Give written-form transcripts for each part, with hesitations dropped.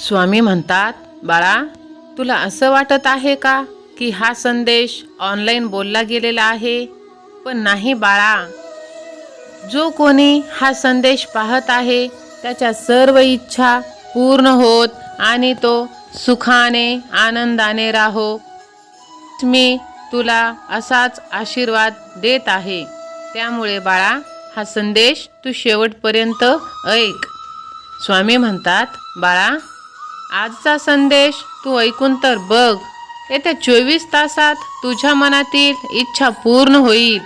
स्वामी म्हणतात, बाळा, तुला असं वाटत आहे का की हा संदेश ऑनलाईन बोलला गेलेला आहे? पण नाही बाळा, जो कोणी हा संदेश पाहत आहे त्याच्या सर्व इच्छा पूर्ण होत आणि तो सुखाने आनंदाने राहो. मी तुला असाच आशीर्वाद देत आहे. त्यामुळे बाळा, हा संदेश तू शेवटपर्यंत ऐक. स्वामी म्हणतात, बाळा, आजचा संदेश तू ऐकून तर बघ. येत्या 24 तासात तुझ्या मनातील इच्छा पूर्ण होईल.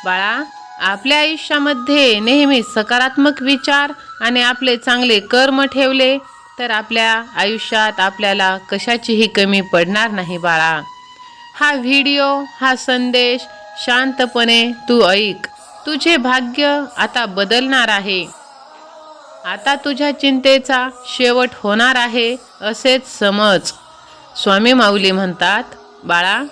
बाळा, आपल्या आयुष्यामध्ये नेहमी सकारात्मक विचार आणि आपले चांगले कर्म ठेवले तर आपल्या आयुष्यात आपल्याला कशाचीही कमी पडणार नाही. बाळा, हा व्हिडिओ, हा संदेश शांतपणे तू ऐक. तुझे भाग्य आता बदलणार आहे. आता तुझ्या चिंतेचा शेवट होणार आहे असेच समज. स्वामी माऊली म्हणतात, बाळा,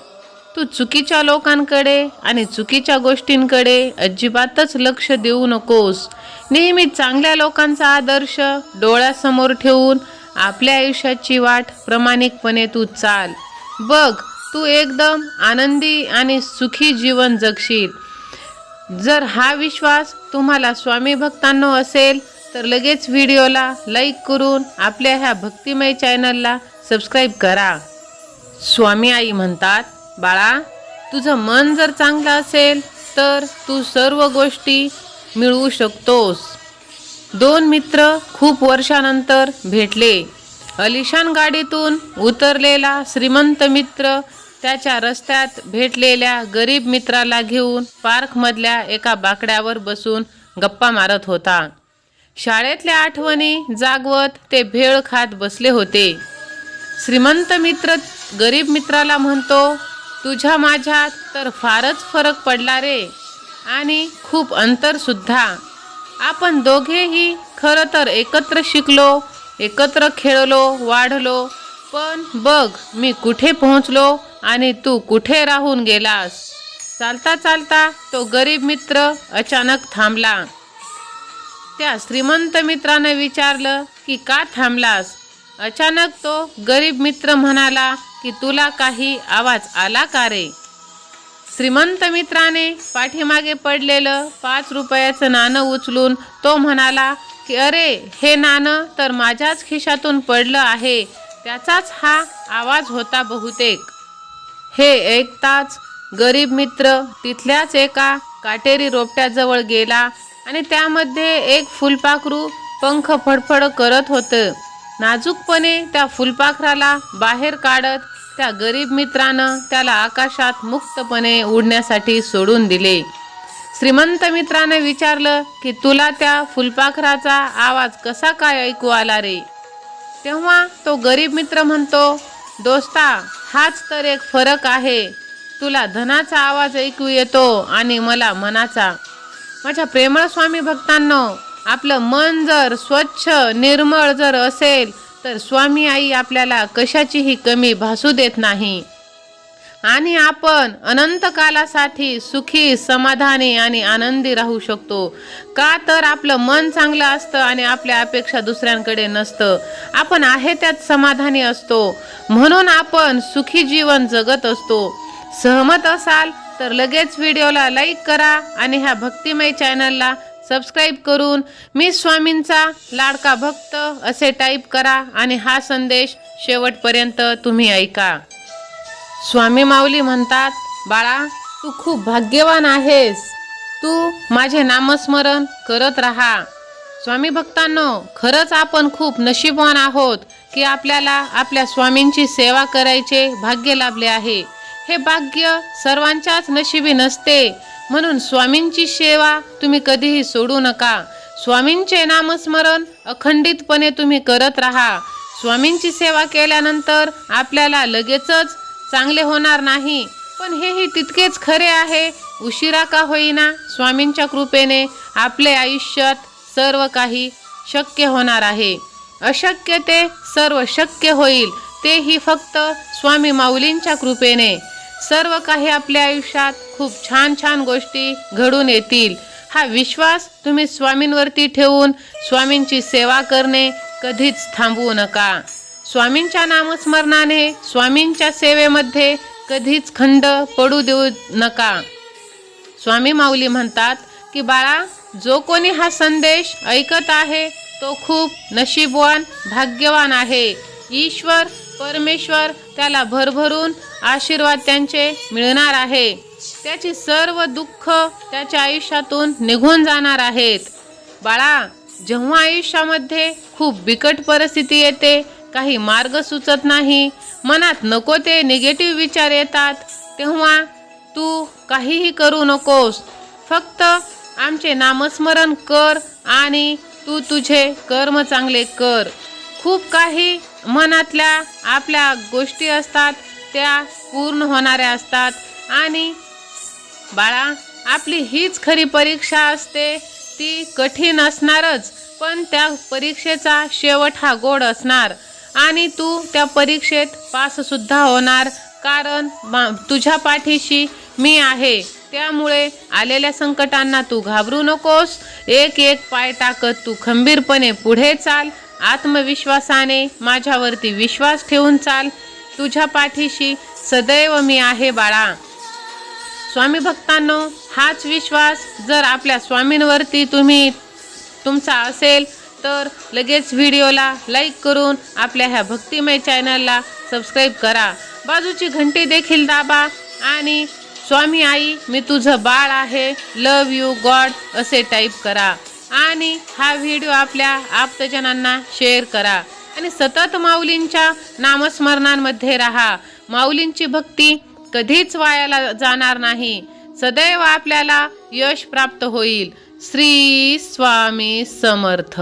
तू चुकीच्या लोकांकडे आणि चुकीच्या गोष्टींकडे अजिबातच लक्ष देऊ नकोस. नेहमी चांगल्या लोकांचा आदर्श डोळ्यासमोर ठेवून आपल्या आयुष्याची वाट प्रामाणिकपणे तू चाल. बघ, तू एकदम आनंदी आणि सुखी जीवन जगशील. जर हा विश्वास तुम्हाला स्वामी भक्तांनो असेल तर लगेच व्हिडिओला लाईक करून आपल्या ह्या भक्तिमय चॅनलला सबस्क्राईब करा. स्वामी आई म्हणतात, बाळा, तुझं मन जर चांगलं असेल तर तू सर्व गोष्टी मिळवू शकतोस. 2 मित्र खूप वर्षानंतर भेटले. अलिशान गाडीतून उतरलेला श्रीमंत मित्र त्याच्या रस्त्यात भेटलेल्या गरीब मित्राला घेऊन पार्कमधल्या एका बाकड्यावर बसून गप्पा मारत होता. शाळेतल्या आठवणी जागवत ते भेळ खात बसले होते. श्रीमंत मित्र गरीब मित्राला म्हणतो, तुझ्या माझ्यात तर फारच फरक पडला रे, आणि खूप अंतर सुद्धा. आपण दोघेही खरं तर एकत्र शिकलो, एकत्र खेळलो, वाढलो. पण बघ मी कुठे पोहोचलो आणि तू कुठे राहून गेलास. चालता चालता तो गरीब मित्र अचानक थांबला. त्या श्रीमंत मित्राने विचारलं की का थांबलास? अचानक तो गरीब मित्र म्हणाला की तुला काही आवाज आला का रे? श्रीमंत मित्राने पाठीमागे पडलेलं 5 रुपयाचं नाणं उचलून तो म्हणाला की अरे, हे नाणं तर माझ्याच खिशातून पडलं आहे, त्याचाच हा आवाज होता बहुतेक. हे ऐकताच गरीब मित्र तिथल्याच एका काटेरी रोपट्याजवळ गेला आणि त्यामध्ये एक फुलपाखरू पंख फडफड करत होतं. नाजूकपणे त्या फुलपाखराला बाहेर काढत त्या गरीब मित्रानं त्याला आकाशात मुक्तपणे उडण्यासाठी सोडून दिले. श्रीमंत मित्राने विचारलं की तुला त्या फुलपाखराचा आवाज कसा काय ऐकू आला रे? तेव्हा तो गरीब मित्र म्हणतो, दोस्ता, हाच तर एक फरक आहे. तुला धनाचा आवाज ऐकू येतो आणि मला मनाचा. माझ्या प्रेमळ स्वामी भक्तांनो, आपलं मन जर स्वच्छ निर्मळ जर असेल तर स्वामी आई आपल्याला कशाचीही कमी भासू देत नाही आणि आपण अनंत कालासाठी सुखी, समाधानी आणि आनंदी राहू शकतो. का तर आपलं मन चांगलं असतं आणि आपल्या अपेक्षा दुसऱ्यांकडे नसतं. आपण आहे त्यात समाधानी असतो, म्हणून आपण सुखी जीवन जगत असतो. सहमत असाल तर लगेच व्हिडिओला लाईक करा आणि ह्या भक्तिमय चॅनलला सबस्क्राईब करून मी स्वामींचा लाडका भक्त असे टाईप करा आणि हा संदेश शेवटपर्यंत तुम्ही ऐका. स्वामी माऊली म्हणतात, बाळा, तू खूप भाग्यवान आहेस. तू माझे नामस्मरण करत राहा. स्वामी भक्तांनो, खरंच आपण खूप नशीबवान आहोत की आपल्याला आपल्या स्वामींची सेवा करायचे भाग्य लाभले आहे. हे भाग्य सर्वांच्याच नशिबी नसते, म्हणून स्वामींची सेवा तुम्ही कधीही सोडू नका. स्वामींचे नामस्मरण अखंडितपणे तुम्ही करत राहा. स्वामींची सेवा केल्यानंतर आपल्याला लगेचच चांगले होणार नाही, पण हेही तितकेच खरे आहे, उशिरा का होईना स्वामींच्या कृपेने आपले आयुष्यात सर्व काही शक्य होणार आहे. अशक्य ते सर्व शक्य होईल, तेही फक्त स्वामी माऊलींच्या कृपेने. सर्व काही आपल्या आयुष्यात खूप छान छान गोष्टी घडून येतील. हा विश्वास तुम्ही स्वामींवरती ठेवून स्वामींची सेवा करणे कधीच थांबवू नका. स्वामींच्या नामस्मरणाने स्वामींच्या सेवेमध्ये कधीच खंड पडू देऊ नका. स्वामी माऊली म्हणतात की बाळा, जो कोणी हा संदेश ऐकत आहे तो खूप नशीबवान, भाग्यवान आहे. ईश्वर परमेश्वर त्याला भरभरून आशीर्वाद त्यांचे मिळणार आहे. त्याची सर्व दुःख त्याच्या आयुष्यातून निघून जाणार आहेत. बाळा, जेव्हा आयुष्यामध्ये खूप बिकट परिस्थिती येते, काही मार्ग सुचत नाही, मनात नको ते निगेटिव्ह विचार येतात, तेव्हा तू काहीही करू नकोस. फक्त आमचे नामस्मरण कर आणि तू तुझे कर्म चांगले कर. खूप काही मनातल्या आपल्या गोष्टी असतात, त्या पूर्ण होणाऱ्या असतात. आणि बाळा, आपली हीच खरी परीक्षा असते. ती कठीण असणारच, पण त्या परीक्षेचा शेवट हा गोड असणार आणि तू त्या परीक्षेत पाससुद्धा होणार. कारण तुझ्या पाठीशी मी आहे. त्यामुळे आलेल्या संकटांना तू घाबरू नकोस. एक एक पाय टाकत तू खंबीरपणे पुढे चाल. आत्मविश्वासाने माझ्यावरती विश्वास ठेवून चाल. तुझ्या पाठीशी सदैव मी आहे बाळा. स्वामी भक्तांनो, हाच विश्वास जर आपल्या स्वामींवरती तुमचा असेल तर लगेच व्हिडिओला लाईक करून आपल्या ह्या भक्तिमय चॅनलला सबस्क्राईब करा. बाजूची घंटी देखील दाबा आणि स्वामी आई मी तुझं बाळ आहे, लव यू गॉड असे टाईप करा. आणि हा व्हिडिओ आपल्या आप्तजनांना शेअर करा. आणि सतत माऊलींच्या नामस्मरणांमध्ये राहा. माऊलींची भक्ती कधीच वायाला जाणार नाही. सदैव आपल्याला यश प्राप्त होईल. श्री स्वामी समर्थ.